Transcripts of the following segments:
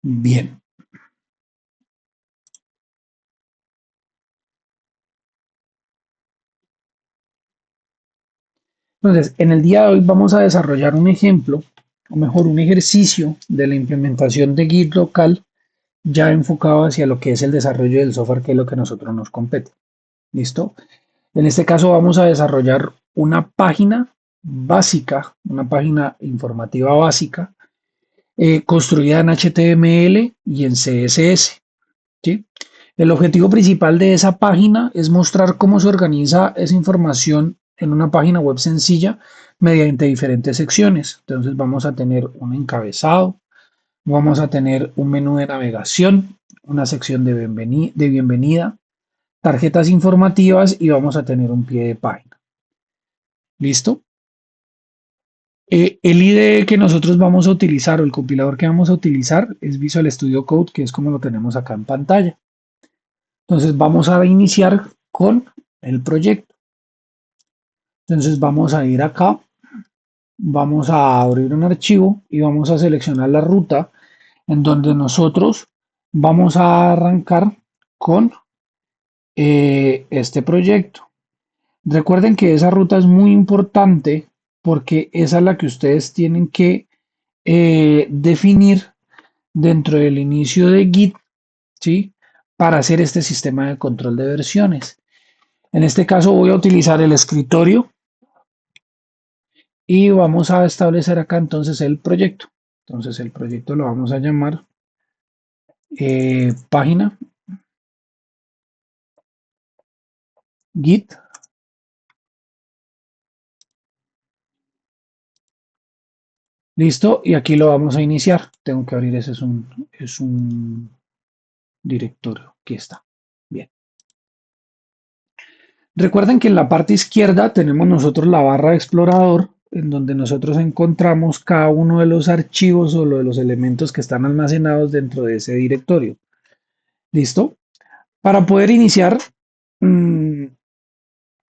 Bien, entonces en el día de hoy vamos a desarrollar un ejemplo, o mejor un ejercicio de la implementación de Git local ya enfocado hacia lo que es el desarrollo del software, que es lo que a nosotros nos compete. ¿Listo? En este caso vamos a desarrollar una página básica, una página informativa básica, construida en HTML y en CSS. ¿Sí? El objetivo principal de esa página es mostrar cómo se organiza esa información en una página web sencilla mediante diferentes secciones. Entonces vamos a tener un encabezado, vamos a tener un menú de navegación, una sección de bienvenida, tarjetas informativas y vamos a tener un pie de página. ¿Listo? El IDE que nosotros vamos a utilizar o el compilador que vamos a utilizar es Visual Studio Code, que es como lo tenemos acá en pantalla. Entonces vamos a iniciar con el proyecto. Entonces vamos a ir acá, vamos a abrir un archivo y vamos a seleccionar la ruta en donde nosotros vamos a arrancar con este proyecto. Recuerden que esa ruta es muy importante porque esa es la que ustedes tienen que definir dentro del inicio de Git, ¿sí? Para hacer este sistema de control de versiones. En este caso voy a utilizar el escritorio y vamos a establecer acá entonces el proyecto. Entonces el proyecto lo vamos a llamar página Git. Listo, y aquí lo vamos a iniciar. Tengo que abrir, ese es un directorio. Aquí está. Bien. Recuerden que en la parte izquierda tenemos nosotros la barra de explorador, en donde nosotros encontramos cada uno de los archivos o de los elementos que están almacenados dentro de ese directorio. ¿Listo? Para poder iniciar, mmm,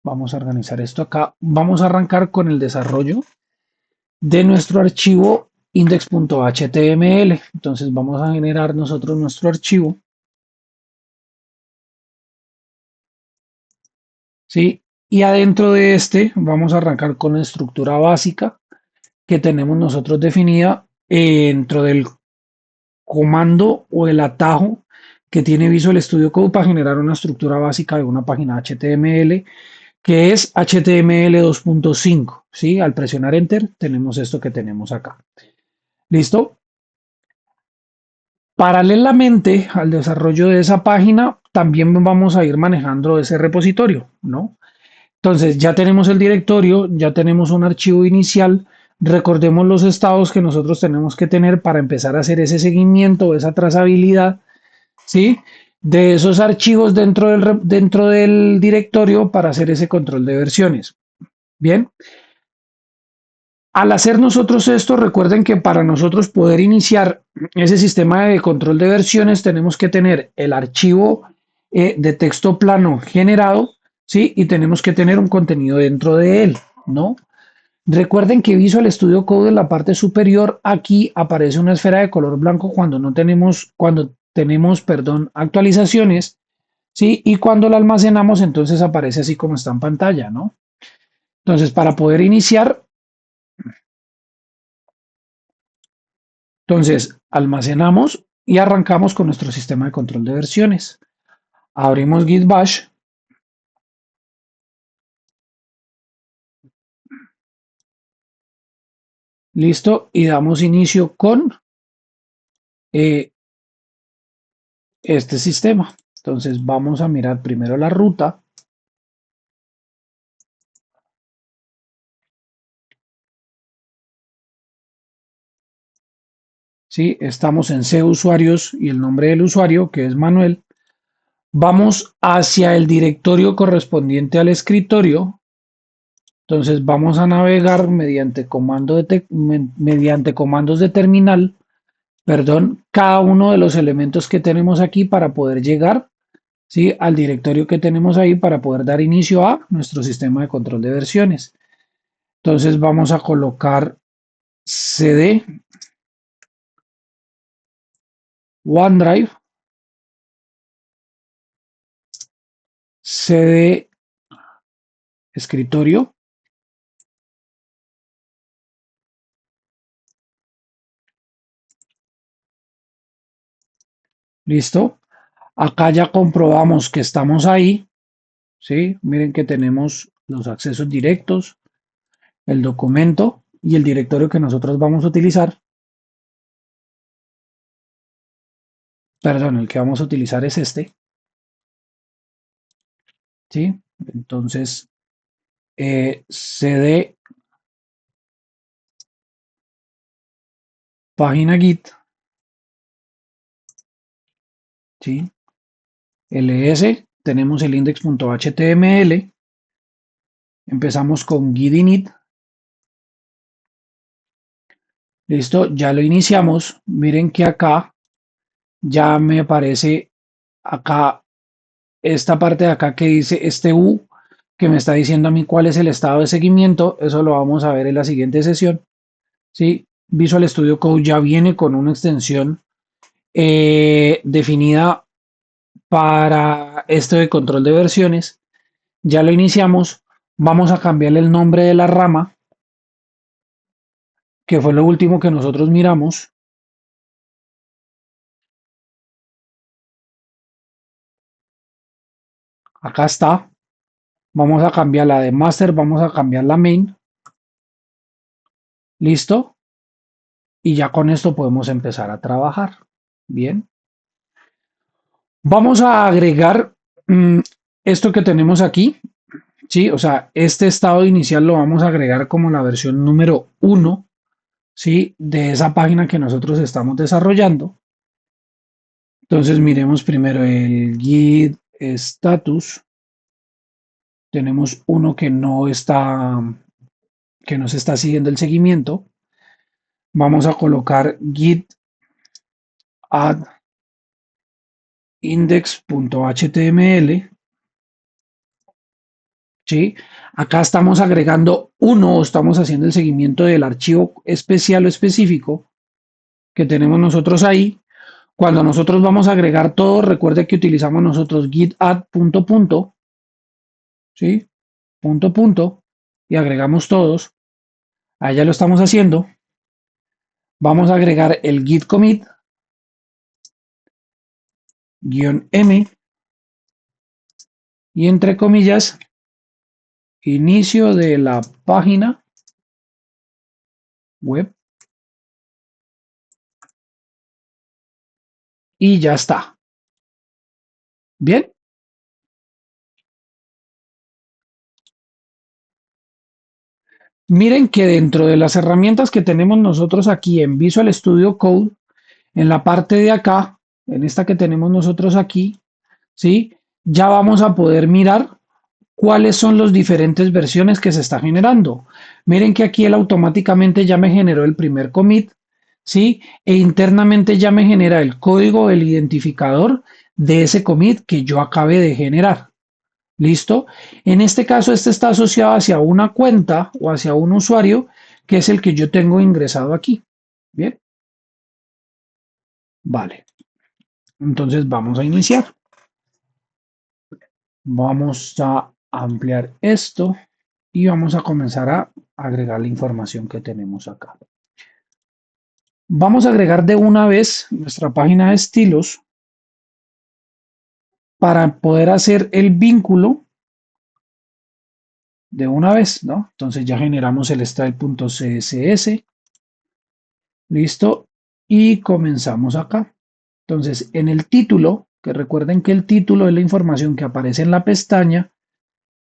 vamos a organizar esto acá. Vamos a arrancar con el desarrollo de nuestro archivo index.html. Entonces vamos a generar nosotros nuestro archivo, ¿sí? Y adentro de este vamos a arrancar con la estructura básica que tenemos nosotros definida dentro del comando o el atajo que tiene Visual Studio Code para generar una estructura básica de una página HTML que es HTML 2.5, ¿sí? Al presionar Enter tenemos esto que tenemos acá. ¿Listo? Paralelamente al desarrollo de esa página, también vamos a ir manejando ese repositorio, ¿no? Entonces ya tenemos el directorio, ya tenemos un archivo inicial. Recordemos los estados que nosotros tenemos que tener para empezar a hacer ese seguimiento, esa trazabilidad, ¿sí? De esos archivos dentro del directorio para hacer ese control de versiones. Bien, al hacer nosotros esto, recuerden que para nosotros poder iniciar ese sistema de control de versiones tenemos que tener el archivo de texto plano generado, ¿sí? Y tenemos que tener un contenido dentro de él, ¿no? Recuerden que Visual Studio Code en la parte superior aquí aparece una esfera de color blanco cuando tenemos, perdón, actualizaciones, ¿sí? Y cuando la almacenamos, entonces aparece así como está en pantalla, ¿no? Entonces, para poder iniciar, entonces almacenamos y arrancamos con nuestro sistema de control de versiones. Abrimos Git Bash, listo, y damos inicio con eh, este sistema. Entonces vamos a mirar primero la ruta. ¿Sí? Estamos en C usuarios y el nombre del usuario, que es Manuel. Vamos hacia el directorio correspondiente al escritorio. Entonces vamos a navegar mediante comandos de terminal, perdón, cada uno de los elementos que tenemos aquí para poder llegar, ¿sí? Al directorio que tenemos ahí para poder dar inicio a nuestro sistema de control de versiones. Entonces vamos a colocar cd OneDrive, CD escritorio, listo. Acá ya comprobamos que estamos ahí, ¿sí? Miren que tenemos los accesos directos, el documento y el directorio que nosotros vamos a utilizar. Perdón, el que vamos a utilizar es este, ¿sí? Entonces, cd página git, ¿sí? ls, tenemos el index.html, empezamos con git init, listo, ya lo iniciamos. Miren que acá ya me aparece acá esta parte de acá que dice este U, que me está diciendo a mí cuál es el estado de seguimiento. Eso lo vamos a ver en la siguiente sesión, ¿sí? Visual Studio Code ya viene con una extensión definida para esto de control de versiones. Ya lo iniciamos. Vamos a cambiarle el nombre de la rama, que fue lo último que nosotros miramos. Acá está. Vamos a cambiar la de master, vamos a cambiar la main. Listo. Y ya con esto podemos empezar a trabajar. Bien. Vamos a agregar esto que tenemos aquí. Sí, o sea, este estado inicial lo vamos a agregar como la versión número uno, ¿sí? De esa página que nosotros estamos desarrollando. Entonces miremos primero el git status. Tenemos uno que no se está siguiendo el seguimiento. Vamos a colocar git add index.html, ¿sí? Acá estamos agregando uno o estamos haciendo el seguimiento del archivo especial o específico que tenemos nosotros ahí. Cuando nosotros vamos a agregar todo, recuerde que utilizamos nosotros git add punto punto, ¿sí? Punto punto, y agregamos todos. Ahí ya lo estamos haciendo. Vamos a agregar el git commit -m y entre comillas, inicio de la página web y ya está. Bien. Miren que dentro de las herramientas que tenemos nosotros aquí en Visual Studio Code, en la parte de acá, en esta que tenemos nosotros aquí, ¿sí? Ya vamos a poder mirar cuáles son las diferentes versiones que se está generando. Miren que aquí él automáticamente ya me generó el primer commit, ¿sí? E internamente ya me genera el código, el identificador de ese commit que yo acabé de generar. ¿Listo? En este caso, este está asociado hacia una cuenta o hacia un usuario que es el que yo tengo ingresado aquí. Bien, vale. Entonces vamos a iniciar. Vamos a ampliar esto y vamos a comenzar a agregar la información que tenemos acá. Vamos a agregar de una vez nuestra página de estilos para poder hacer el vínculo de una vez, ¿no? Entonces ya generamos el style.css, listo, y comenzamos acá. Entonces, en el título, que recuerden que el título es la información que aparece en la pestaña,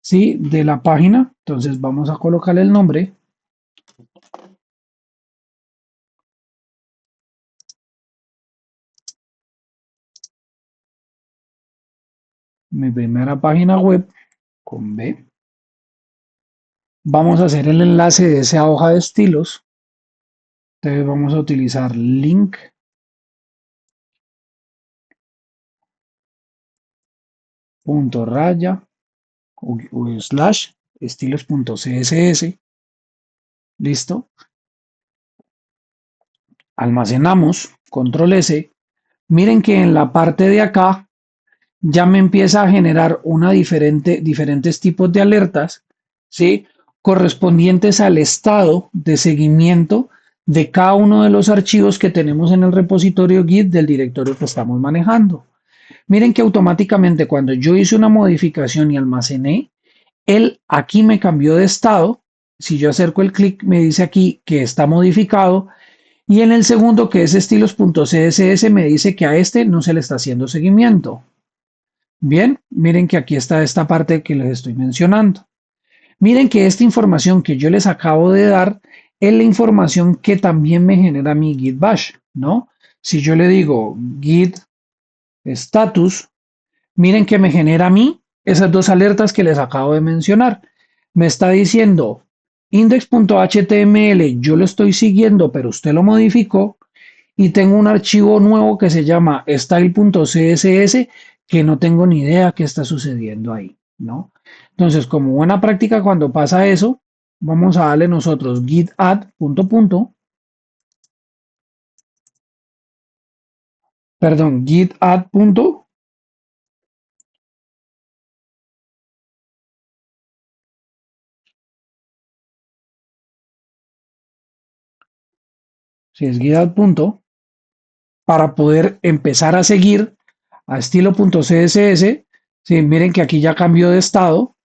¿sí? De la página. Entonces vamos a colocarle el nombre. Mi primera página web con B. Vamos a hacer el enlace de esa hoja de estilos. Entonces vamos a utilizar link punto raya o slash estilos.css. Listo. Almacenamos, control S. Miren que en la parte de acá ya me empieza a generar diferentes tipos de alertas, ¿sí? Correspondientes al estado de seguimiento de cada uno de los archivos que tenemos en el repositorio Git del directorio que estamos manejando. Miren que automáticamente cuando yo hice una modificación y almacené, él aquí me cambió de estado. Si yo acerco el clic, me dice aquí que está modificado. Y en el segundo, que es estilos.css, me dice que a este no se le está haciendo seguimiento. Bien, miren que aquí está esta parte que les estoy mencionando. Miren que esta información que yo les acabo de dar es la información que también me genera mi Git Bash, ¿no? Si yo le digo Git status, miren que me genera a mí esas dos alertas que les acabo de mencionar. Me está diciendo index.html, yo lo estoy siguiendo, pero usted lo modificó. Y tengo un archivo nuevo que se llama style.css que no tengo ni idea qué está sucediendo ahí, ¿no? Entonces, como buena práctica, cuando pasa eso, vamos a darle nosotros git add git add si es git add para poder empezar a seguir a estilo.css. Sí, miren que aquí ya cambió de estado.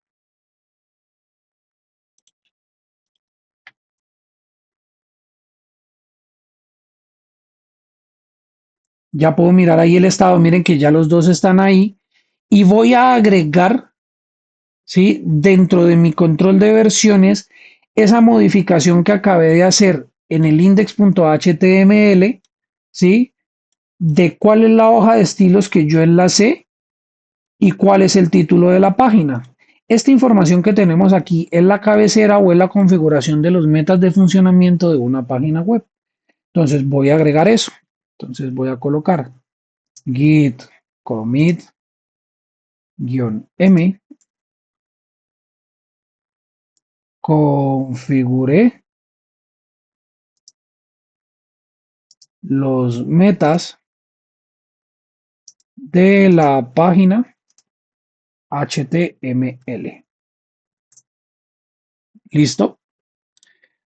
Ya puedo mirar ahí el estado. Miren que ya los dos están ahí. Y voy a agregar, ¿sí? Dentro de mi control de versiones, esa modificación que acabé de hacer en el index.html, ¿sí? De cuál es la hoja de estilos que yo enlacé y cuál es el título de la página. Esta información que tenemos aquí es la cabecera o es la configuración de los metas de funcionamiento de una página web. Entonces voy a agregar eso. Entonces voy a colocar git commit-m configuré los metas de la página HTML. ¿Listo?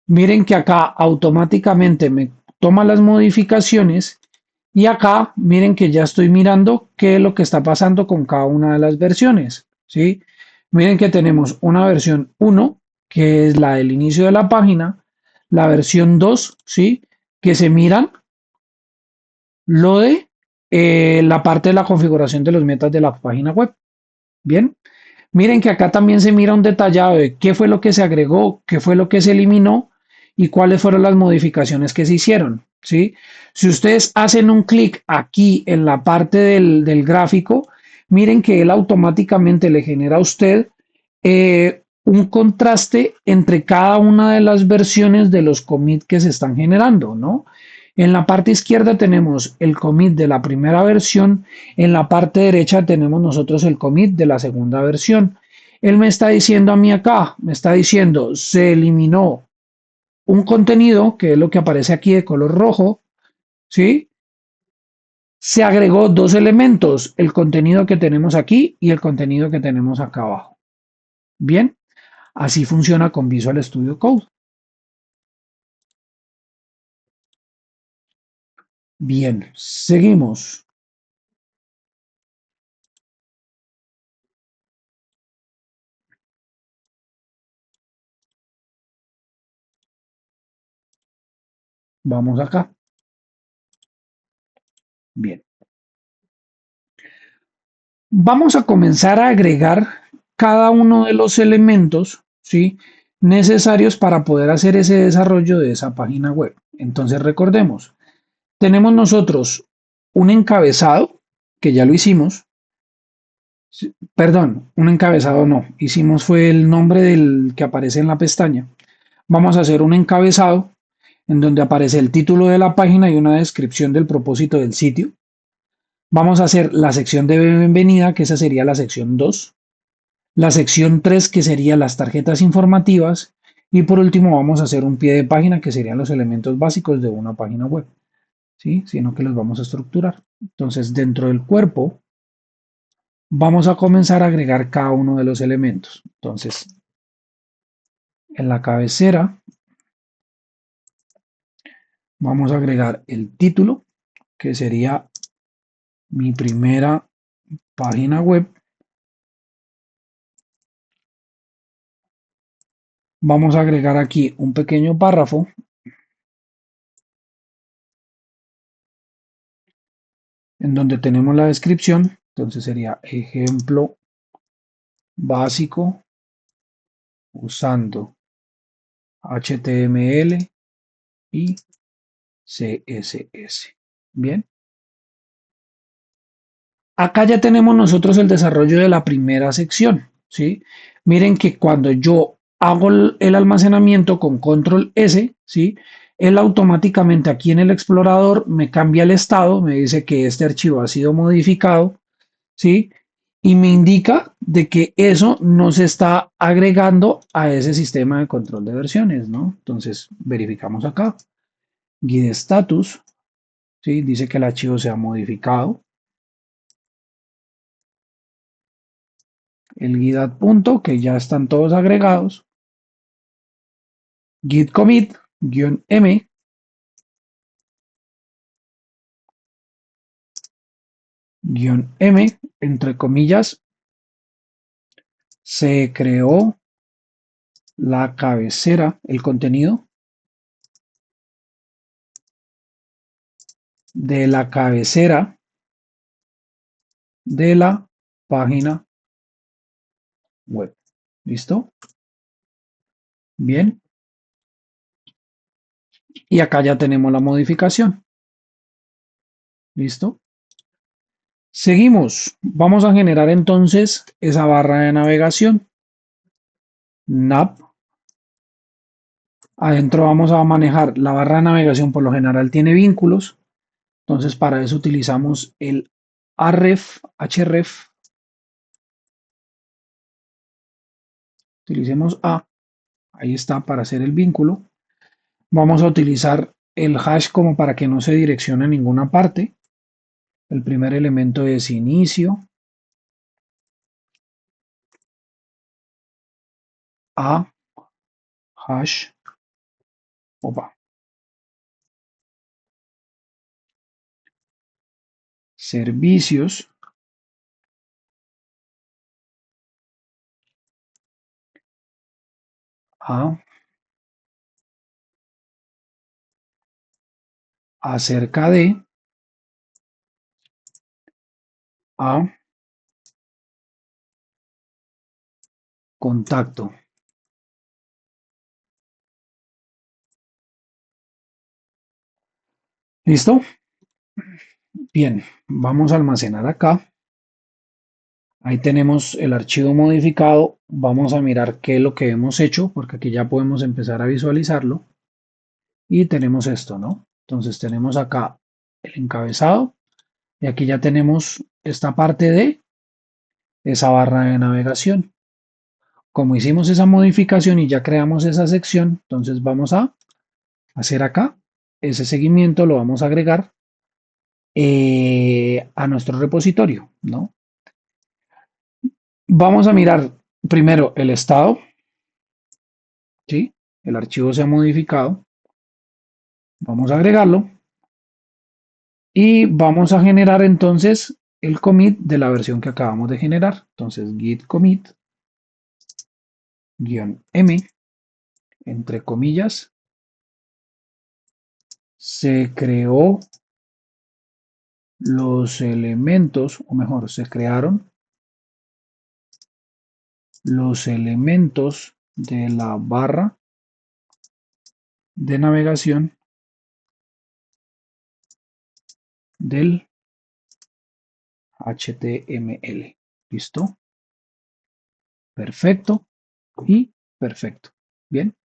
Miren que acá automáticamente me toma las modificaciones y acá miren que ya estoy mirando qué es lo que está pasando con cada una de las versiones. ¿Sí? Miren que tenemos una versión 1, que es la del inicio de la página, la versión 2, ¿sí? Que se miran lo de la parte de la configuración de los metas de la página web. Bien, miren que acá también se mira un detallado de qué fue lo que se agregó, qué fue lo que se eliminó y cuáles fueron las modificaciones que se hicieron. ¿Sí? Si ustedes hacen un clic aquí en la parte del gráfico, miren que él automáticamente le genera a usted un contraste entre cada una de las versiones de los commits que se están generando, ¿no? En la parte izquierda tenemos el commit de la primera versión, en la parte derecha tenemos nosotros el commit de la segunda versión. Él me está diciendo a mí acá, me está diciendo, se eliminó un contenido, que es lo que aparece aquí de color rojo, ¿sí? Se agregó dos elementos, el contenido que tenemos aquí y el contenido que tenemos acá abajo. Bien, así funciona con Visual Studio Code. Bien, seguimos. Vamos acá. Bien. Vamos a comenzar a agregar cada uno de los elementos, ¿sí? Necesarios para poder hacer ese desarrollo de esa página web. Entonces recordemos, tenemos nosotros un encabezado, que ya lo hicimos. Perdón, un encabezado no, hicimos fue el nombre del que aparece en la pestaña. Vamos a hacer un encabezado en donde aparece el título de la página y una descripción del propósito del sitio. Vamos a hacer la sección de bienvenida, que esa sería la sección 2. La sección 3, que sería las tarjetas informativas. Y por último vamos a hacer un pie de página, que serían los elementos básicos de una página web. ¿Sí? Sino que los vamos a estructurar. Entonces, dentro del cuerpo, vamos a comenzar a agregar cada uno de los elementos. Entonces, en la cabecera, vamos a agregar el título, que sería mi primera página web. Vamos a agregar aquí un pequeño párrafo en donde tenemos la descripción. Entonces sería ejemplo básico usando HTML y CSS. Bien. Acá ya tenemos nosotros el desarrollo de la primera sección, ¿sí? Miren que cuando yo hago el almacenamiento con control S, ¿sí? Él automáticamente aquí en el explorador me cambia el estado, me dice que este archivo ha sido modificado, ¿sí? Y me indica de que eso no se está agregando a ese sistema de control de versiones, ¿no? Entonces verificamos acá, guide status, ¿sí? Dice que el archivo se ha modificado. El git add punto, que ya están todos agregados, git commit, -m, -m, entre comillas, se creó la cabecera, el contenido de la cabecera de la página web. ¿Listo? Bien. Y acá ya tenemos la modificación. ¿Listo? Seguimos. Vamos a generar entonces esa barra de navegación. Nav. Adentro vamos a manejar la barra de navegación, por lo general tiene vínculos. Entonces para eso utilizamos el href. Utilicemos A. Ahí está para hacer el vínculo. Vamos a utilizar el hash como para que no se direccione a ninguna parte. El primer elemento es inicio. A hash. Opa. Servicios. A acerca de. A contacto. ¿Listo? Bien, vamos a almacenar acá. Ahí tenemos el archivo modificado. Vamos a mirar qué es lo que hemos hecho, porque aquí ya podemos empezar a visualizarlo. Y tenemos esto, ¿no? Entonces tenemos acá el encabezado y aquí ya tenemos esta parte de esa barra de navegación. Como hicimos esa modificación y ya creamos esa sección, entonces vamos a hacer acá ese seguimiento, lo vamos a agregar a nuestro repositorio, ¿no? Vamos a mirar primero el estado, ¿sí? El archivo se ha modificado. Vamos a agregarlo y vamos a generar entonces el commit de la versión que acabamos de generar. Entonces git commit -m, entre comillas, se creó los elementos, o mejor, se crearon los elementos de la barra de navegación del HTML. ¿Listo? Perfecto y perfecto. Bien.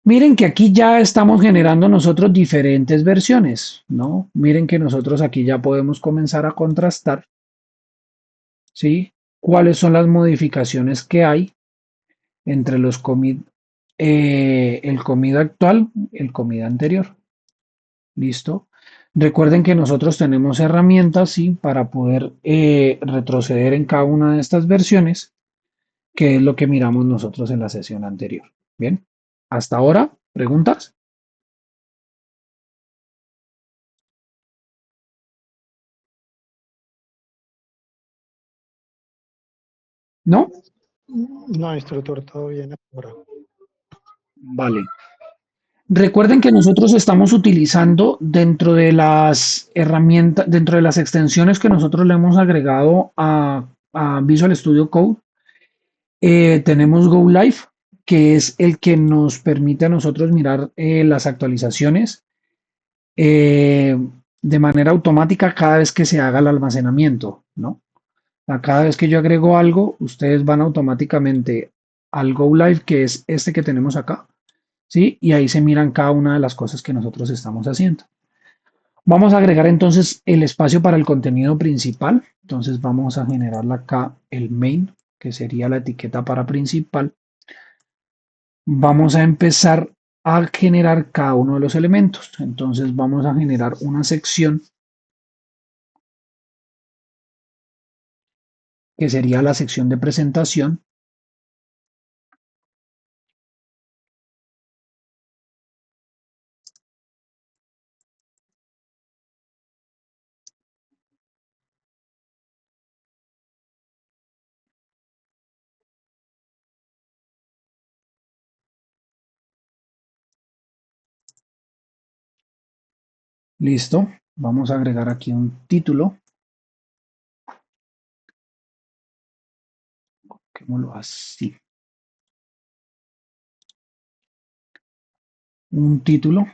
Miren que aquí ya estamos generando nosotros diferentes versiones, ¿no? Miren que nosotros aquí ya podemos comenzar a contrastar, ¿sí? ¿Cuáles son las modificaciones que hay entre los commit, el commit actual, el commit anterior? ¿Listo? Recuerden que nosotros tenemos herramientas, sí, para poder retroceder en cada una de estas versiones, que es lo que miramos nosotros en la sesión anterior. Bien, hasta ahora, ¿preguntas? ¿No? No, instructor, todo bien ahora. Vale. Recuerden que nosotros estamos utilizando dentro de las herramientas, dentro de las extensiones que nosotros le hemos agregado a Visual Studio Code, tenemos Go Live, que es el que nos permite a nosotros mirar las actualizaciones eh, de manera automática cada vez que se haga el almacenamiento, ¿no? Cada vez que yo agrego algo, ustedes van automáticamente al Go Live, que es este que tenemos acá, ¿sí? Y ahí se miran cada una de las cosas que nosotros estamos haciendo. Vamos a agregar entonces el espacio para el contenido principal. Entonces vamos a generarle acá el main, que sería la etiqueta para principal. Vamos a empezar a generar cada uno de los elementos. Entonces vamos a generar una sección que sería la sección de presentación. Listo. Vamos a agregar aquí un título. Coloquémoslo así. Un título.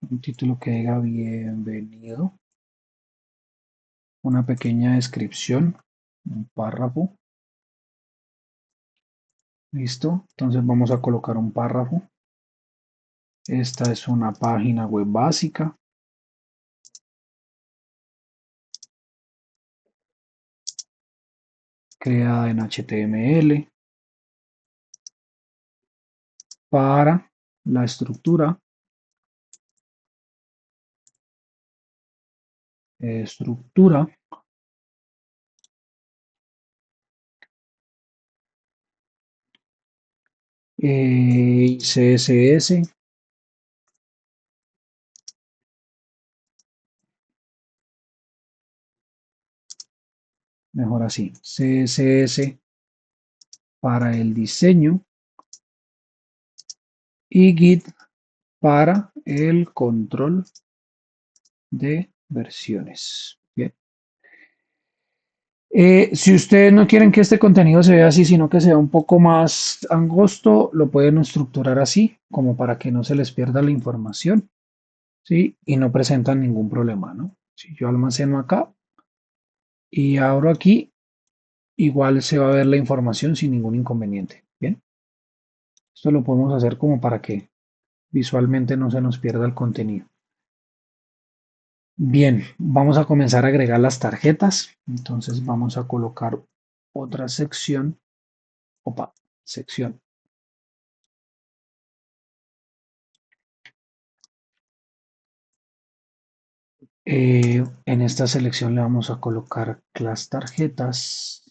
Un título que diga bienvenido. Una pequeña descripción. Un párrafo. Listo. Entonces vamos a colocar un párrafo. Esta es una página web básica, creada en HTML para la estructura CSS, mejor así, CSS para el diseño y Git para el control de versiones. Bien. Si ustedes no quieren que este contenido se vea así, sino que sea un poco más angosto, lo pueden estructurar así, como para que no se les pierda la información, ¿sí? Y no presentan ningún problema, ¿no? Si yo almaceno acá y abro aquí, igual se va a ver la información sin ningún inconveniente. Bien, esto lo podemos hacer como para que visualmente no se nos pierda el contenido. Bien, vamos a comenzar a agregar las tarjetas. Entonces vamos a colocar otra sección. Opa, sección. En esta selección le vamos a colocar las tarjetas.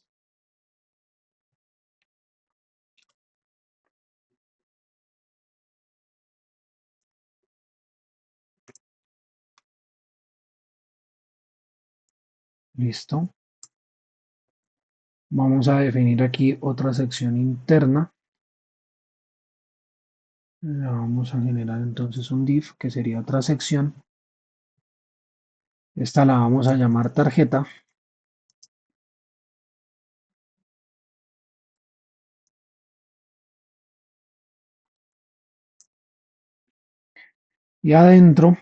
Listo. Vamos a definir aquí otra sección interna. Le vamos a generar entonces un div que sería otra sección. Esta la vamos a llamar tarjeta. Y adentro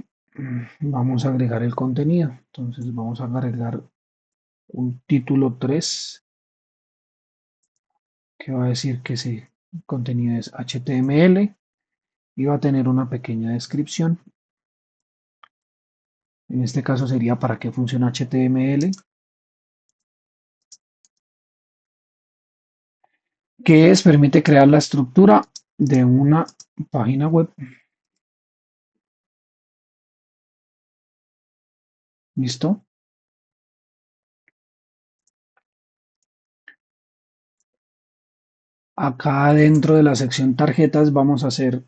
vamos a agregar el contenido. Entonces vamos a agregar un título 3 que va a decir que ese contenido es HTML y va a tener una pequeña descripción. En este caso sería para qué funciona HTML, que es permite crear la estructura de una página web ¿Listo? Acá dentro de la sección tarjetas vamos a hacer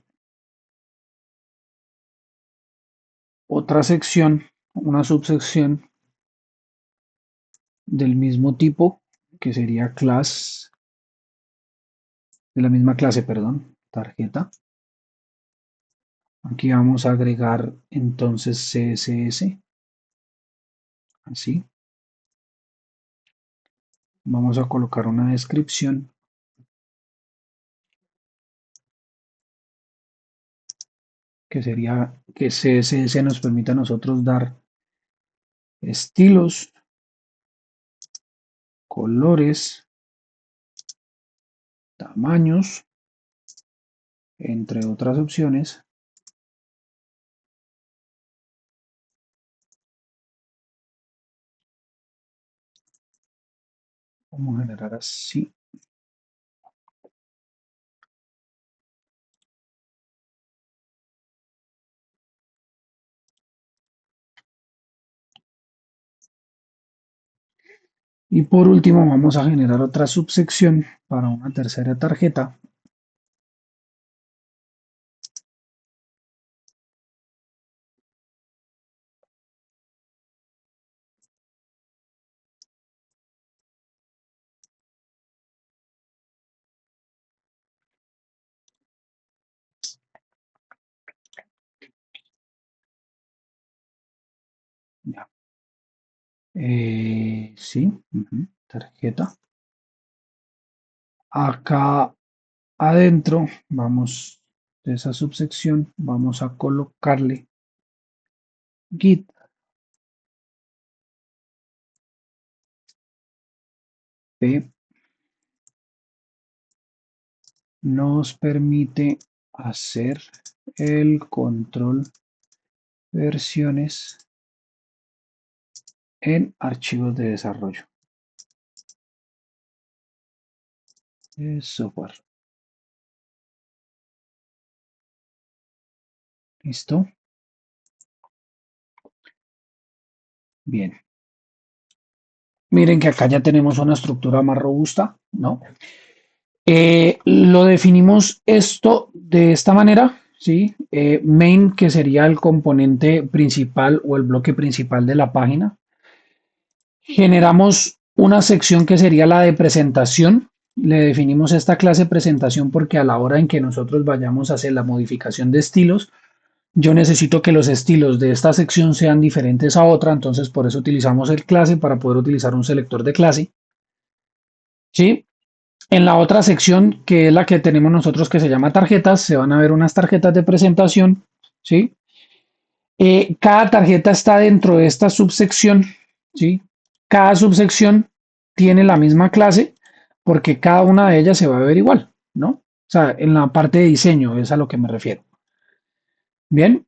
otra sección, una subsección del mismo tipo, que sería class, de la misma clase, perdón, tarjeta. Aquí vamos a agregar entonces CSS, así. Vamos a colocar una descripción que sería que CSS nos permita a nosotros dar estilos, colores, tamaños, entre otras opciones. Vamos a generar así. Y por último vamos a generar otra subsección para una tercera tarjeta. Ya. Sí, tarjeta. Acá adentro, vamos de esa subsección, vamos a colocarle Git P nos permite hacer el control versiones en archivos de desarrollo de software. ¿Listo? Bien. Miren que acá ya tenemos una estructura más robusta, ¿no? Lo definimos esto de esta manera, ¿sí? Main, que sería el componente principal o el bloque principal de la página. Generamos una sección que sería la de presentación. Le definimos esta clase presentación porque a la hora en que nosotros vayamos a hacer la modificación de estilos, yo necesito que los estilos de esta sección sean diferentes a otra, entonces por eso utilizamos el clase para poder utilizar un selector de clase. ¿Sí? En la otra sección, que es la que tenemos nosotros que se llama tarjetas, se van a ver unas tarjetas de presentación, ¿sí? Cada tarjeta está dentro de esta subsección, ¿sí? Cada subsección tiene la misma clase porque cada una de ellas se va a ver igual, ¿no? O sea, en la parte de diseño es a lo que me refiero. Bien,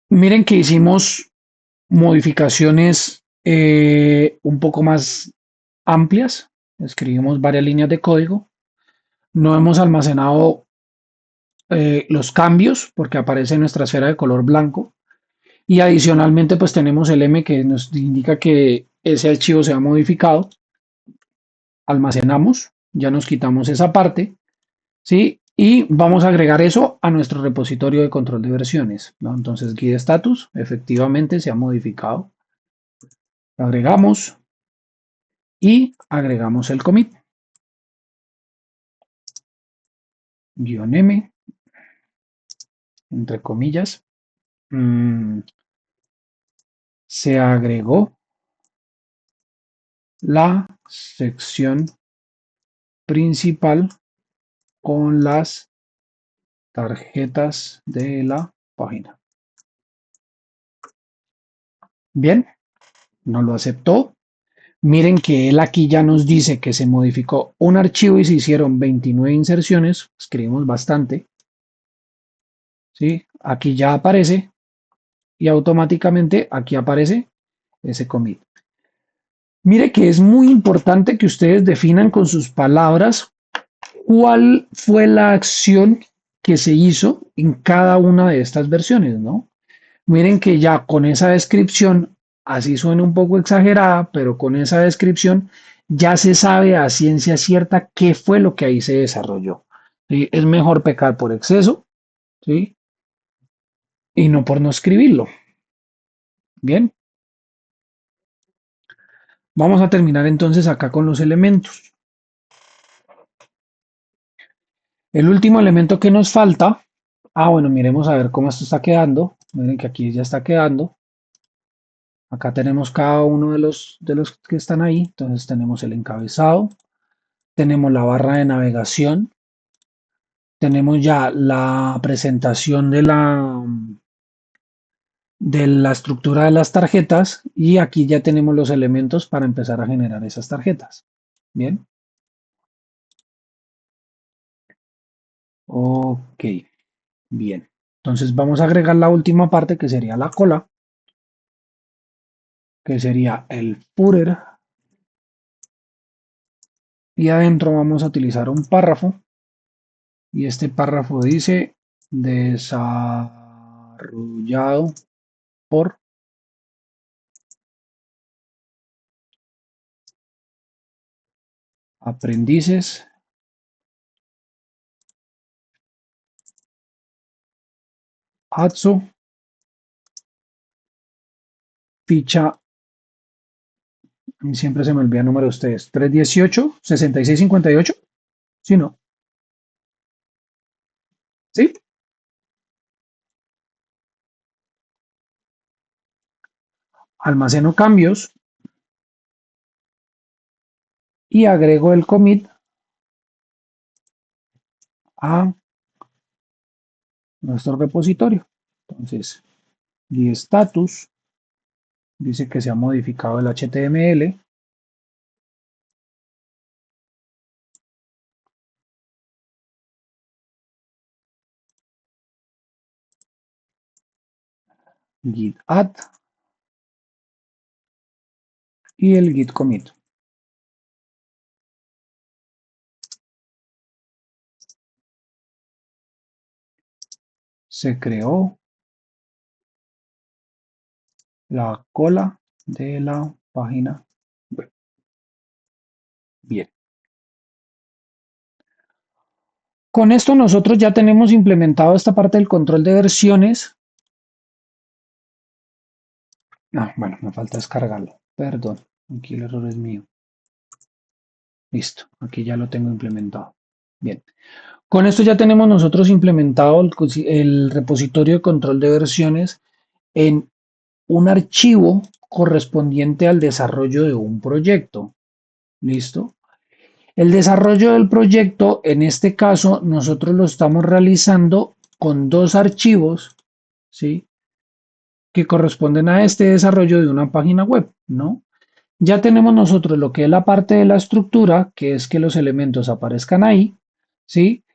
miren que hicimos modificaciones un poco más amplias, escribimos varias líneas de código, no hemos almacenado los cambios porque aparece en nuestra esfera de color blanco y adicionalmente pues tenemos el M que nos indica que ese archivo se ha modificado, almacenamos, ya nos quitamos esa parte, ¿sí? Y vamos a agregar eso a nuestro repositorio de control de versiones, ¿no? Entonces guía status efectivamente se ha modificado, lo agregamos y agregamos el commit, guión M, entre comillas, se agregó la sección principal con las tarjetas de la página. Bien, no lo aceptó. Miren que él aquí ya nos dice que se modificó un archivo y se hicieron 29 inserciones. Escribimos bastante. ¿Sí? Aquí ya aparece y automáticamente aquí aparece ese commit. Mire que es muy importante que ustedes definan con sus palabras cuál fue la acción que se hizo en cada una de estas versiones, ¿no? Miren que ya con esa descripción así suena un poco exagerada, pero con esa descripción ya se sabe a ciencia cierta qué fue lo que ahí se desarrolló. ¿Sí? Es mejor pecar por exceso, ¿sí? Y no por no escribirlo. Bien, vamos a terminar entonces acá con los elementos. El último elemento que nos falta, bueno, miremos a ver cómo esto está quedando. Miren que aquí ya está quedando. Acá tenemos cada uno de los que están ahí. Entonces tenemos el encabezado, tenemos la barra de navegación, tenemos ya la presentación de la estructura de las tarjetas y aquí ya tenemos los elementos para empezar a generar esas tarjetas. Bien, ok, bien. Entonces vamos a agregar la última parte que sería la cola, que sería el footer y adentro vamos a utilizar un párrafo y este párrafo dice desarrollado por aprendices ATSO ficha, siempre se me olvida el número de ustedes, 318 6658, ¿sí no? ¿Sí? Almaceno cambios y agrego el commit a nuestro repositorio. Entonces, y status dice que se ha modificado el HTML. Git add y el git commit. Se creó la cola de la página web. Bien. Con esto nosotros ya tenemos implementado esta parte del control de versiones. Bueno, me falta descargarlo. Perdón, aquí el error es mío. Listo, aquí ya lo tengo implementado. Bien. Con esto ya tenemos nosotros implementado el repositorio de control de versiones en un archivo correspondiente al desarrollo de un proyecto. ¿Listo? El desarrollo del proyecto, en este caso, nosotros lo estamos realizando con dos archivos, ¿sí? Que corresponden a este desarrollo de una página web, ¿no? Ya tenemos nosotros lo que es la parte de la estructura, que es que los elementos aparezcan ahí, ¿sí?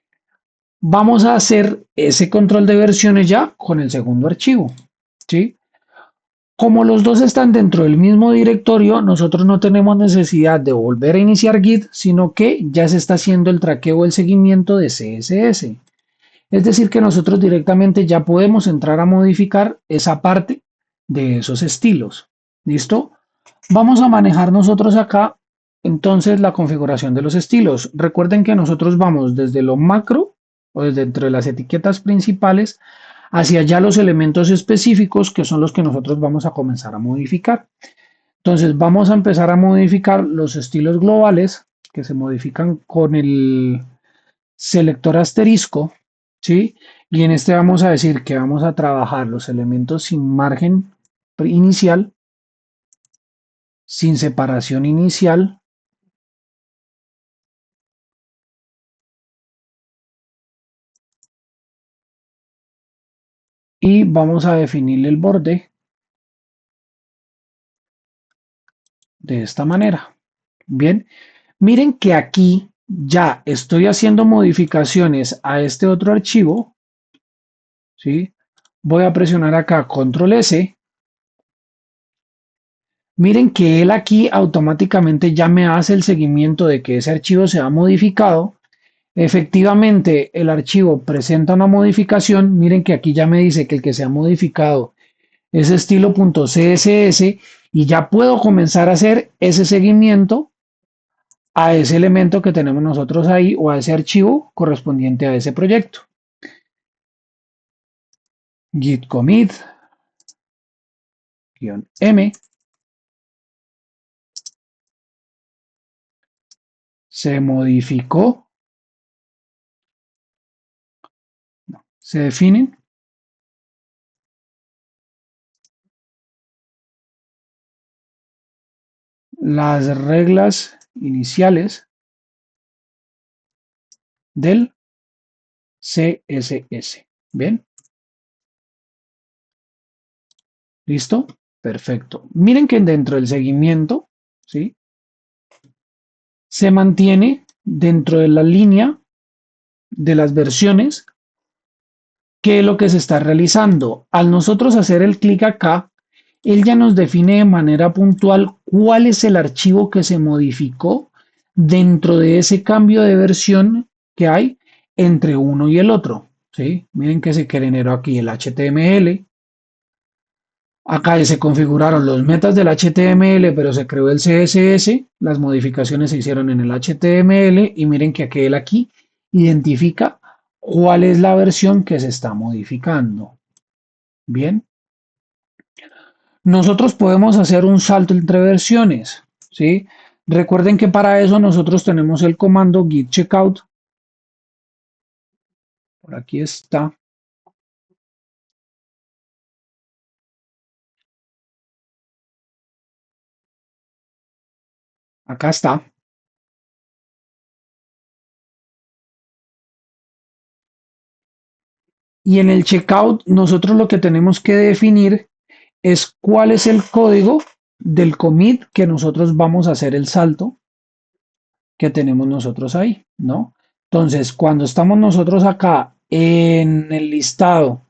Vamos a hacer ese control de versiones ya con el segundo archivo, ¿sí? Como los dos están dentro del mismo directorio, nosotros no tenemos necesidad de volver a iniciar Git, sino que ya se está haciendo el traqueo o el seguimiento de CSS. Es decir, que nosotros directamente ya podemos entrar a modificar esa parte de esos estilos. ¿Listo? Vamos a manejar nosotros acá entonces la configuración de los estilos. Recuerden que nosotros vamos desde lo macro o desde dentro de las etiquetas principales hacia allá los elementos específicos que son los que nosotros vamos a comenzar a modificar. Entonces vamos a empezar a modificar los estilos globales que se modifican con el selector asterisco, ¿sí? Y en este vamos a decir que vamos a trabajar los elementos sin margen inicial, sin separación inicial y vamos a definir el borde de esta manera. Bien, miren que aquí ya estoy haciendo modificaciones a este otro archivo, ¿sí? Voy a presionar acá Control S. Miren que él aquí automáticamente ya me hace el seguimiento de que ese archivo se ha modificado. Efectivamente, el archivo presenta una modificación. Miren que aquí ya me dice que el que se ha modificado ese estilo.css y ya puedo comenzar a hacer ese seguimiento a ese elemento que tenemos nosotros ahí o a ese archivo correspondiente a ese proyecto. Git commit -m se modificó, se definen las reglas iniciales del CSS. Bien, ¿listo? Perfecto. Miren que dentro del seguimiento, ¿sí? Se mantiene dentro de la línea de las versiones qué es lo que se está realizando. Al nosotros hacer el clic acá, él ya nos define de manera puntual cuál es el archivo que se modificó dentro de ese cambio de versión que hay entre uno y el otro. ¿Sí? Miren que se generó aquí el HTML. Acá se configuraron los metas del HTML, pero se creó el CSS. Las modificaciones se hicieron en el HTML y miren que aquel aquí identifica cuál es la versión que se está modificando. Bien, nosotros podemos hacer un salto entre versiones, ¿sí? Recuerden que para eso nosotros tenemos el comando git checkout. Por aquí está. Acá está. Y en el checkout nosotros lo que tenemos que definir es cuál es el código del commit que nosotros vamos a hacer el salto que tenemos nosotros ahí, ¿no? Entonces, cuando estamos nosotros acá en el listado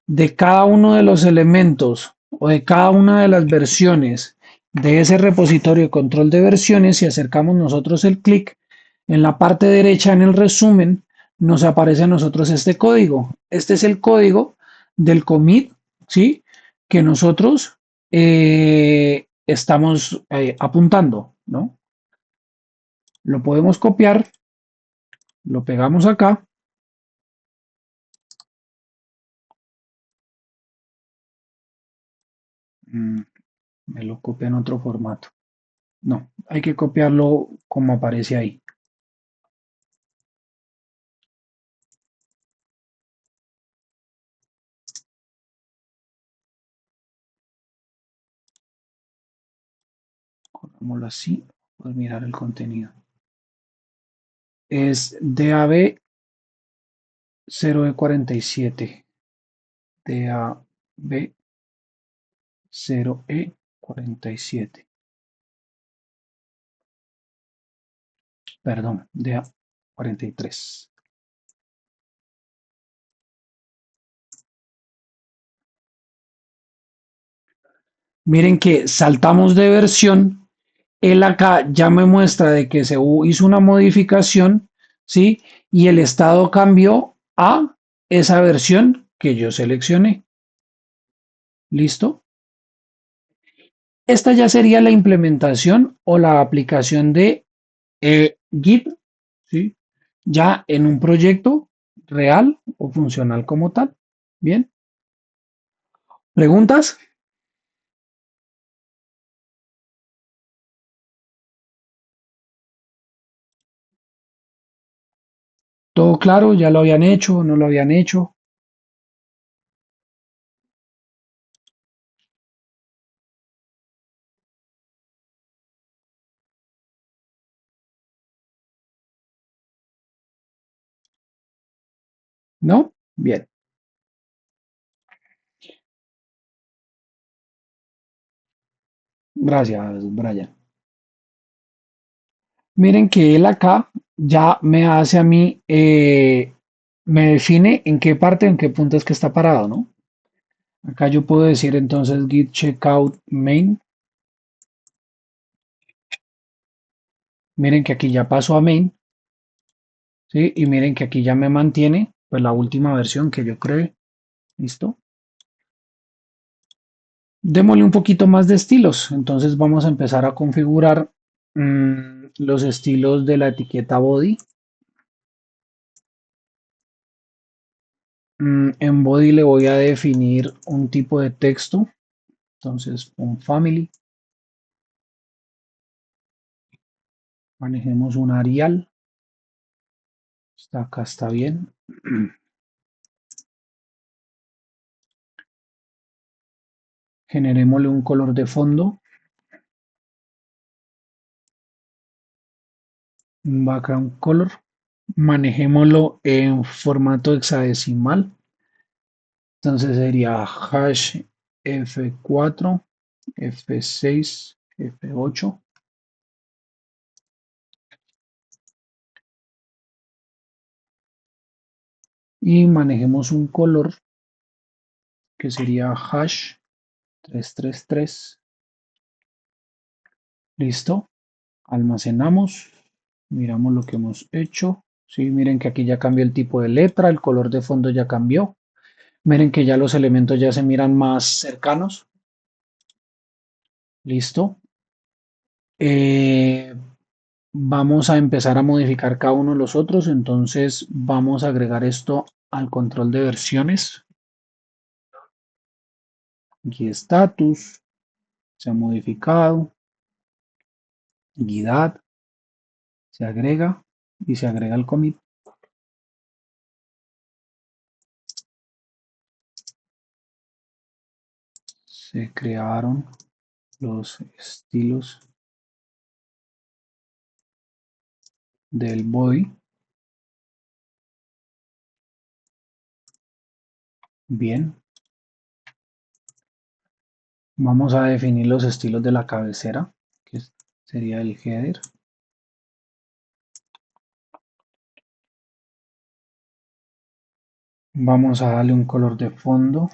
de cada uno de los elementos o de cada una de las versiones de ese repositorio de control de versiones, si acercamos nosotros el clic en la parte derecha en el resumen, nos aparece a nosotros este código. Este es el código del commit, ¿sí? Que nosotros estamos apuntando, ¿no? Lo podemos copiar, lo pegamos acá. Me lo copia en otro formato. No, hay que copiarlo como aparece ahí. Pongámoslo así, pues mirar el contenido. Es DAB 0E47. DAB 0E47. Perdón, DA 43. Miren que saltamos de versión. Él acá ya me muestra de que se hizo una modificación, ¿sí? Y el estado cambió a esa versión que yo seleccioné. ¿Listo? Esta ya sería la implementación o la aplicación de Git, ¿sí? Ya en un proyecto real o funcional como tal. Bien. ¿Preguntas? ¿Todo claro? ¿Ya lo habían hecho? ¿No lo habían hecho? ¿No? Bien. Gracias, Brian. Miren que él acá ya me hace a mí, me define en qué parte, en qué punto es que está parado, ¿no? Acá yo puedo decir entonces git checkout main. Miren que aquí ya pasó a main, ¿sí? Y miren que aquí ya me mantiene, pues la última versión que yo creé. ¿Listo? Démosle un poquito más de estilos. Entonces vamos a empezar a configurar los estilos de la etiqueta body. En body le voy a definir un tipo de texto. Entonces, un family. Manejemos un Arial. Acá está bien. Generémosle un color de fondo. Un background color. Manejémoslo en formato hexadecimal. Entonces sería hash F4, F6, F8. Y manejemos un color que sería hash 333. Listo. Almacenamos. Miramos lo que hemos hecho. Sí, miren que aquí ya cambió el tipo de letra, el color de fondo ya cambió. Miren que ya los elementos ya se miran más cercanos. Listo. Eh, Vamos a empezar a modificar cada uno de los otros. Entonces vamos a agregar esto al control de versiones. Aquí status. Se ha modificado. Guidad. Se agrega y se agrega el commit. Se crearon los estilos del body. Bien. Vamos a definir los estilos de la cabecera, que sería el header. Vamos a darle un color de fondo,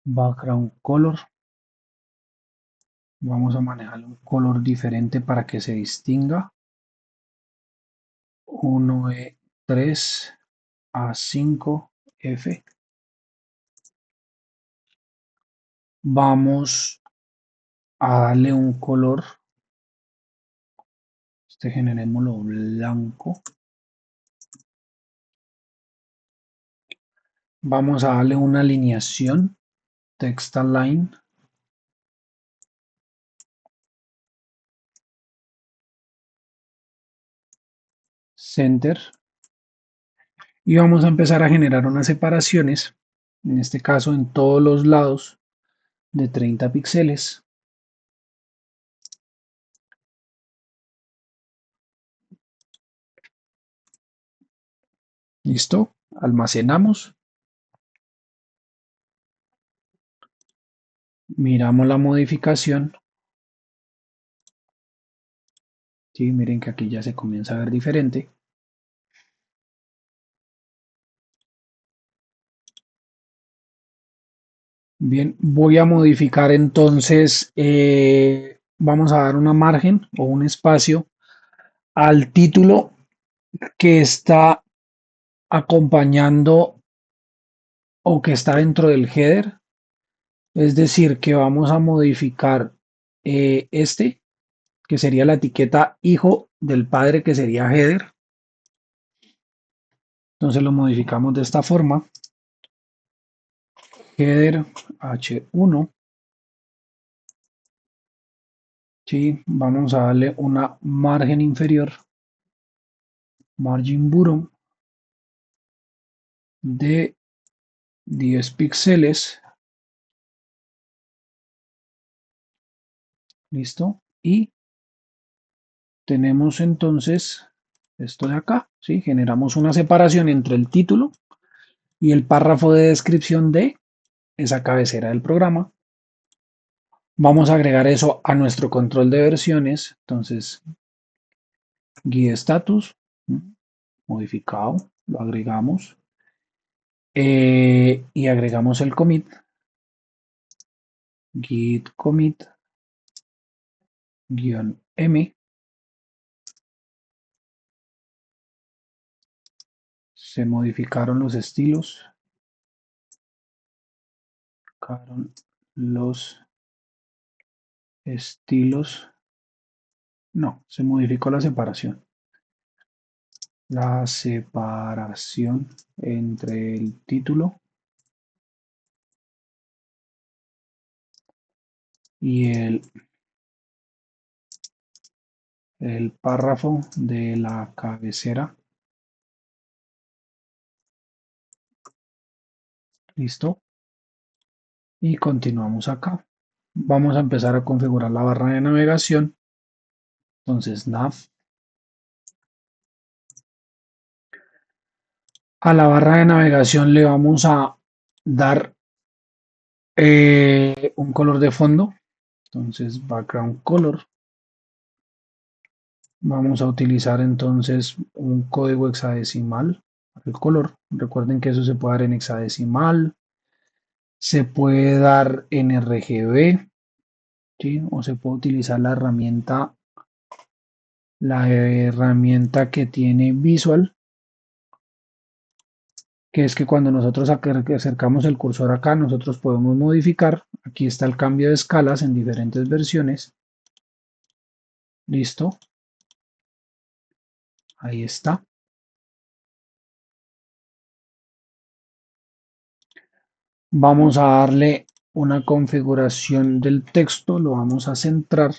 background color. Vamos a manejarle un color diferente para que se distinga. 1E3 A5F. Vamos a darle un color, generémoslo blanco. Vamos a darle una alineación, text align. Center. Y vamos a empezar a generar unas separaciones, en este caso en todos los lados, de 30 píxeles. ¿Listo? Almacenamos. Miramos la modificación. Sí, miren que aquí ya se comienza a ver diferente. Bien, voy a modificar entonces, vamos a dar una margen o un espacio al título que está acompañando o que está dentro del header. Es decir, que vamos a modificar este, que sería la etiqueta hijo del padre, que sería header. Entonces lo modificamos de esta forma. Header H1. Sí, vamos a darle una margen inferior, margin bottom, de 10 píxeles. Listo. Y tenemos entonces esto de acá. ¿Sí? Generamos una separación entre el título y el párrafo de descripción de esa cabecera del programa. Vamos a agregar eso a nuestro control de versiones. Entonces, guía status, modificado, lo agregamos. Y agregamos el commit, git commit -m. Se modificaron los estilos. modificaron los estilos. No, se modificó la separación. La separación entre el título y el párrafo de la cabecera. Listo. Y continuamos acá. Vamos a empezar a configurar la barra de navegación. Entonces, nav. A la barra de navegación le vamos a dar un color de fondo. Entonces, background color. Vamos a utilizar entonces un código hexadecimal para el color. Recuerden que eso se puede dar en hexadecimal, se puede dar en RGB, ¿sí? O se puede utilizar la herramienta que tiene Visual, que es que cuando nosotros acercamos el cursor acá, nosotros podemos modificar. Aquí está el cambio de escalas en diferentes versiones. Listo. Ahí está. Vamos a darle una configuración del texto, lo vamos a centrar.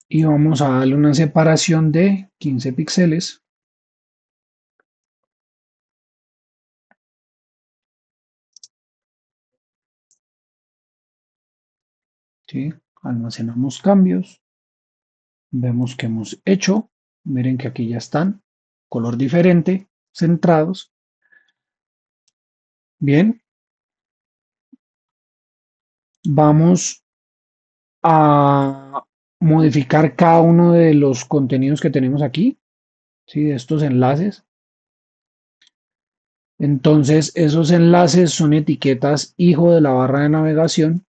Y vamos a darle una separación de 15 píxeles. ¿Sí? Almacenamos cambios. Vemos que hemos hecho. Miren que aquí ya están. Color diferente, centrados. Bien. Vamos a modificar cada uno de los contenidos que tenemos aquí. ¿Sí? De estos enlaces. Entonces, esos enlaces son etiquetas hijo de la barra de navegación.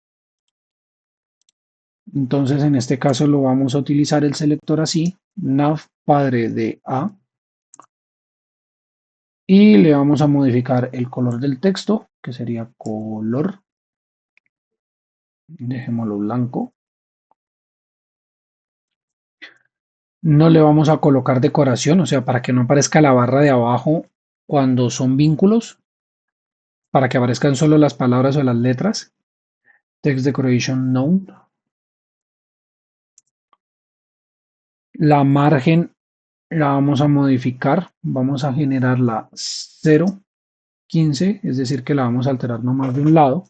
Entonces, en este caso lo vamos a utilizar el selector así, nav padre de A, y le vamos a modificar el color del texto, que sería color, dejémoslo blanco. No le vamos a colocar decoración, o sea, para que no aparezca la barra de abajo cuando son vínculos, para que aparezcan solo las palabras o las letras. Text decoration no. La margen la vamos a modificar, vamos a generar la 0.15, es decir que la vamos a alterar nomás de un lado,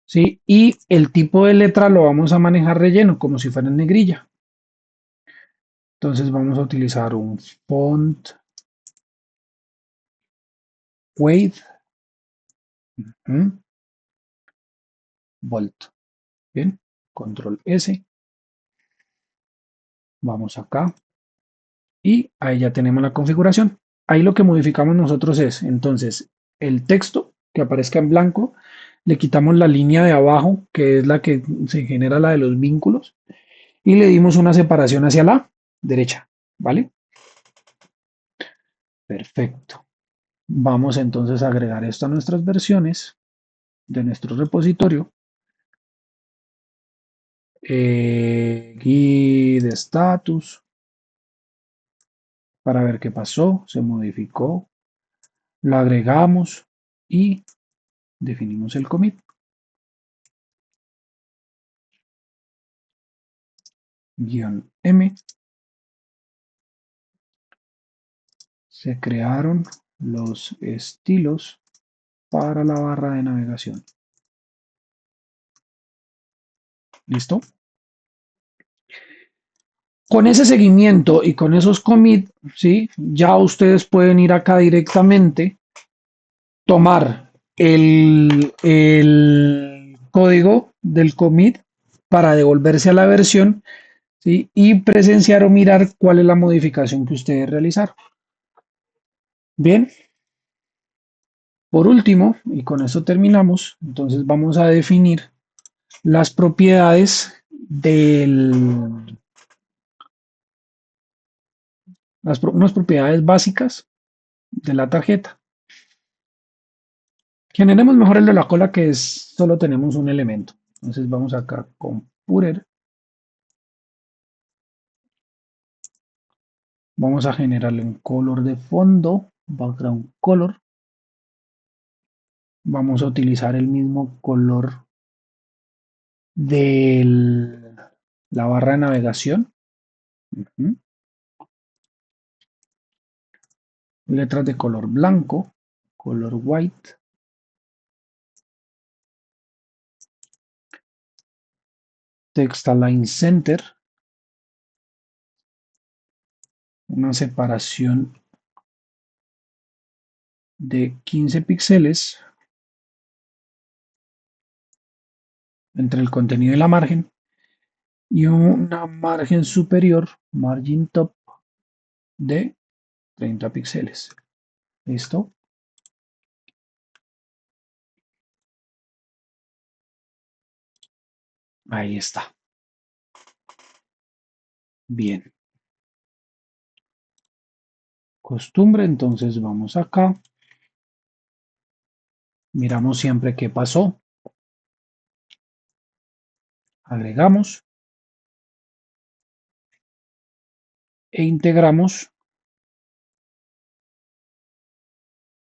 ¿sí? Y el tipo de letra lo vamos a manejar relleno, como si fuera en negrilla. Entonces vamos a utilizar un font weight bold. Bien, control S, vamos acá y ahí ya tenemos la configuración. Ahí lo que modificamos nosotros es, entonces, el texto que aparezca en blanco, le quitamos la línea de abajo, que es la que se genera la de los vínculos, y le dimos una separación hacia la derecha, ¿vale? Perfecto. Vamos entonces a agregar esto a nuestras versiones de nuestro repositorio. Git status para ver qué pasó, se modificó, lo agregamos y definimos el commit. -m. Se crearon los estilos para la barra de navegación. ¿Listo? Con ese seguimiento y con esos commits, ¿sí? Ya ustedes pueden ir acá directamente, tomar el código del commit para devolverse a la versión, ¿sí? Y presenciar o mirar cuál es la modificación que ustedes realizaron. Bien, por último, y con esto terminamos, entonces vamos a definir las propiedades unas propiedades básicas de la tarjeta. Generemos mejor el de la cola que es, solo tenemos un elemento. Entonces vamos acá con Purer. Vamos a generarle un color de fondo, background color. Vamos a utilizar el mismo color de la barra de navegación. Ujú. Letras de color blanco, color white. Text align center. Una separación de 15 píxeles entre el contenido y la margen. Y una margen superior, margin top, de 30 píxeles. ¿Listo? Ahí está. Bien. Costumbre, entonces vamos acá. Miramos siempre qué pasó. Agregamos e integramos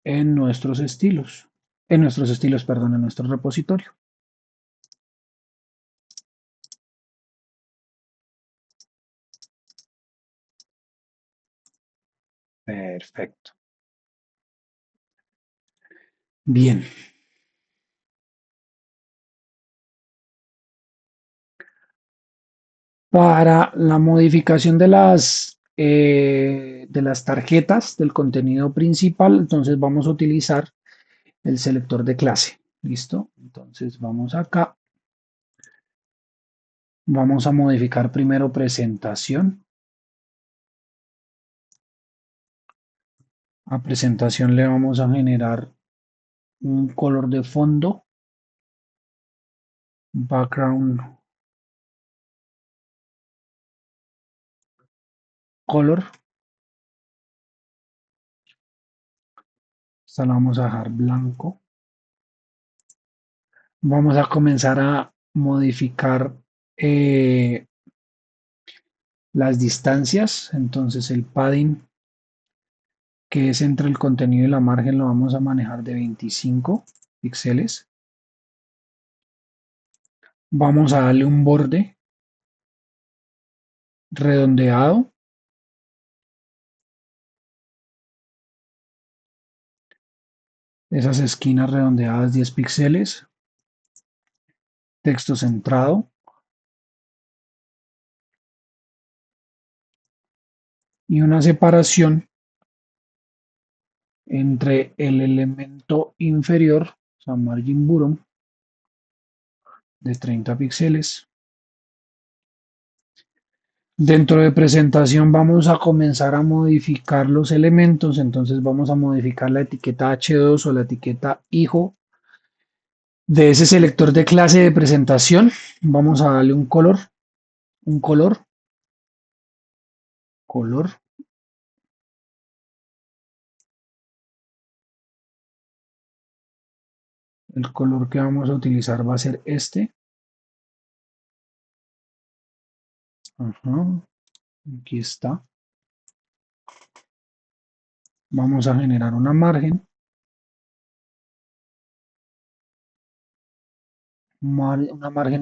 en nuestros estilos. Perdón, en nuestro repositorio. Perfecto. Bien. Para la modificación de las tarjetas del contenido principal, entonces vamos a utilizar el selector de clase. ¿Listo? Entonces vamos acá. Vamos a modificar primero presentación. A presentación le vamos a generar un color de fondo, background color. Esta la vamos a dejar blanco. Vamos a comenzar a modificar las distancias. Entonces el padding que es entre el contenido y la margen lo vamos a manejar de 25 píxeles. Vamos a darle un borde redondeado. Esas esquinas redondeadas 10 píxeles. Texto centrado. Y una separación entre el elemento inferior, o sea, margin bottom, de 30 píxeles. Dentro de presentación vamos a comenzar a modificar los elementos, entonces vamos a modificar la etiqueta H2 o la etiqueta hijo de ese selector de clase de presentación. Vamos a darle un color. El color que vamos a utilizar va a ser este. Ajá, aquí está. Vamos a generar una margen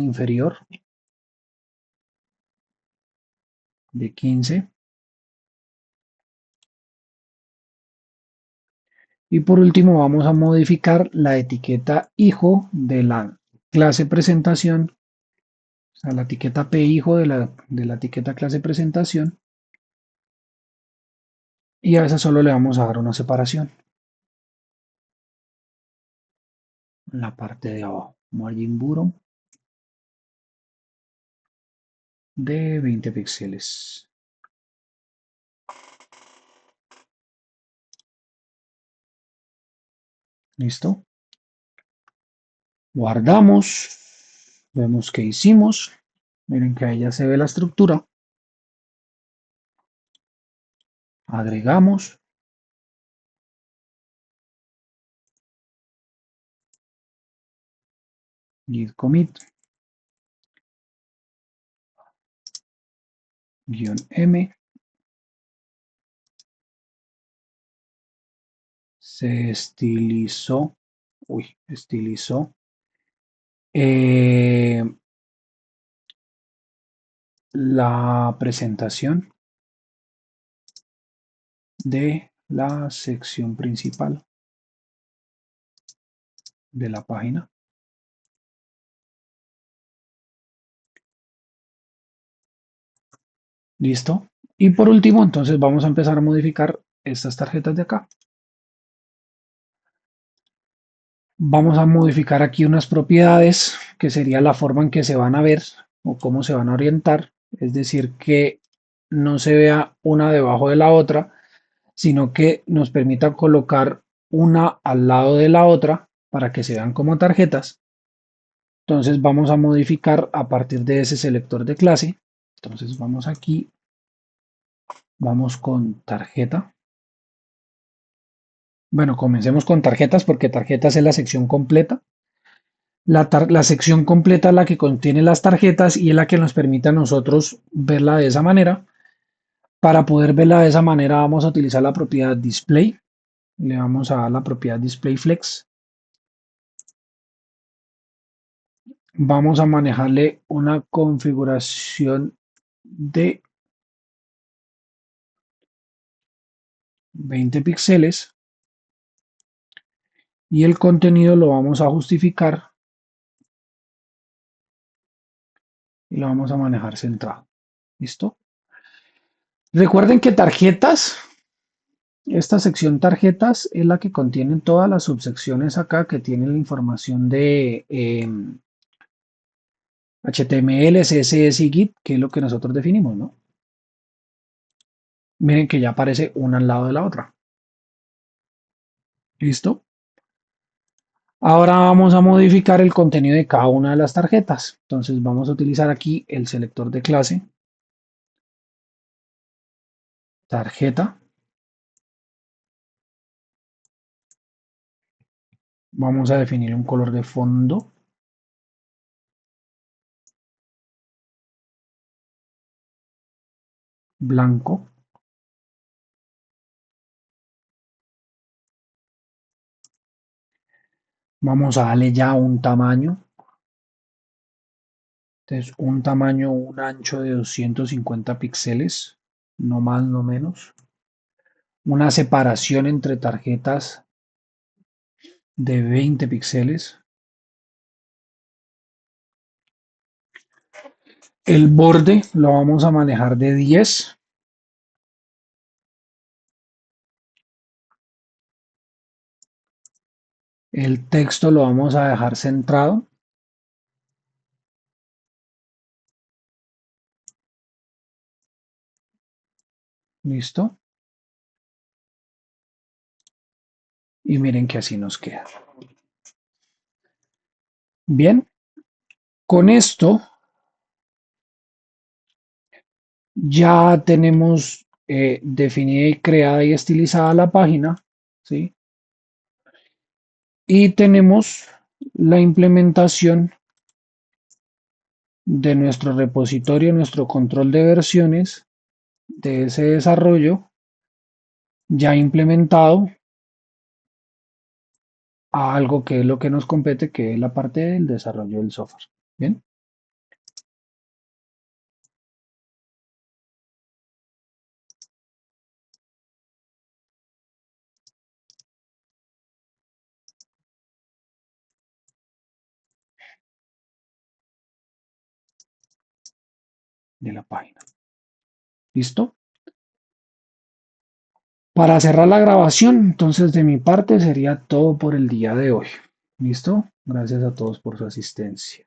inferior de 15. Y por último vamos a modificar la etiqueta hijo de la clase presentación, o sea, la etiqueta p hijo de la etiqueta clase presentación. Y a esa solo le vamos a dar una separación en la parte de abajo. Margin bottom de 20 píxeles. ¿Listo? Guardamos. Vemos que hicimos. Miren que ahí ya se ve la estructura. agregamos, git commit, -m, se estilizó, estilizó eh, la presentación de la sección principal de la página. Listo. Y por último, entonces vamos a empezar a modificar estas tarjetas de acá. Vamos a modificar aquí unas propiedades que sería la forma en que se van a ver o cómo se van a orientar. Es decir, que no se vea una debajo de la otra, sino que nos permita colocar una al lado de la otra para que se vean como tarjetas. Entonces vamos a modificar a partir de ese selector de clase. Entonces vamos aquí, vamos con tarjeta. Bueno, comencemos con tarjetas porque tarjetas es la sección completa. La sección completa es la que contiene las tarjetas y es la que nos permite a nosotros verla de esa manera. Para poder verla de esa manera vamos a utilizar la propiedad display. Le vamos a dar la propiedad display flex. Vamos a manejarle una configuración de 20 píxeles y el contenido lo vamos a justificar y lo vamos a manejar centrado. ¿Listo? Recuerden que tarjetas, esta sección tarjetas es la que contiene todas las subsecciones acá que tienen la información de HTML, CSS y Git, que es lo que nosotros definimos, ¿no? Miren que ya aparece una al lado de la otra. ¿Listo? Ahora vamos a modificar el contenido de cada una de las tarjetas. Entonces vamos a utilizar aquí el selector de clase, tarjeta. Vamos a definir un color de fondo. Blanco. Vamos a darle ya un tamaño. Entonces un tamaño, un ancho de 250 píxeles, no más, no menos. Una separación entre tarjetas de 20 píxeles. El borde lo vamos a manejar de 10. El texto lo vamos a dejar centrado. ¿Listo? Y miren que así nos queda. Bien, con esto ya tenemos definida y creada y estilizada la página, ¿sí? Y tenemos la implementación de nuestro repositorio, nuestro control de versiones de ese desarrollo ya implementado a algo que es lo que nos compete, que es la parte del desarrollo del software. Bien, de la página. ¿Listo? Para cerrar la grabación, entonces de mi parte sería todo por el día de hoy. ¿Listo? Gracias a todos por su asistencia.